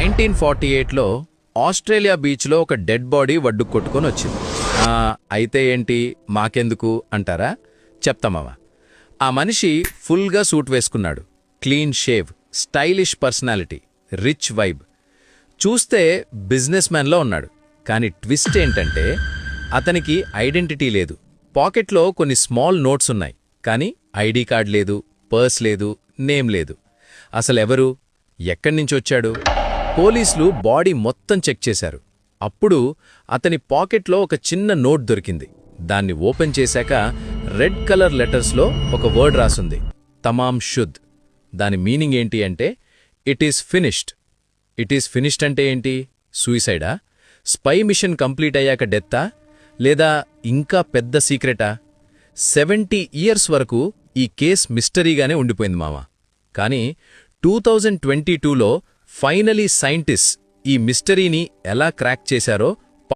1948లో Australia బీచ్లో ఒక dead body వడ్డు కొట్టుకొని వచ్చింది. అయితే ఏంటి మాకెందుకు అంటారా? చెప్తామవా. ఆ మనిషి ఫుల్గా సూట్ వేసుకున్నాడు, clean shave, stylish personality, rich vibe. చూస్తే బిజినెస్ మ్యాన్లో ఉన్నాడు. కానీ ట్విస్ట్ ఏంటంటే అతనికి ఐడెంటిటీ లేదు. పాకెట్లో కొన్ని స్మాల్ నోట్స్ ఉన్నాయి, కానీ ఐడి కార్డ్ లేదు, పర్స్ లేదు, నేమ్ లేదు. అసలెవరు, ఎక్కడ్నించొచ్చాడు? పోలీసులు బాడీ మొత్తం చెక్ చేశారు. అప్పుడు అతని పాకెట్లో ఒక చిన్న నోట్ దొరికింది. దాన్ని ఓపెన్ చేశాక రెడ్ కలర్ లెటర్స్లో ఒక వర్డ్ రాసుంది, తమామ్ షుద్. దాని మీనింగ్ ఏంటి అంటే it is finished. It is finished అంటే ఏంటి? సూయిసైడా? స్పై మిషన్ కంప్లీట్ అయ్యాక డెత్తా? లేదా ఇంకా పెద్ద సీక్రెటా? 70 ఇయర్స్ వరకు ఈ కేస్ మిస్టరీగానే ఉండిపోయింది మావా. కానీ 2022లో ఫైనలీ సైంటిస్ట్ ఈ మిస్టరీని ఎలా క్రాక్ చేశారో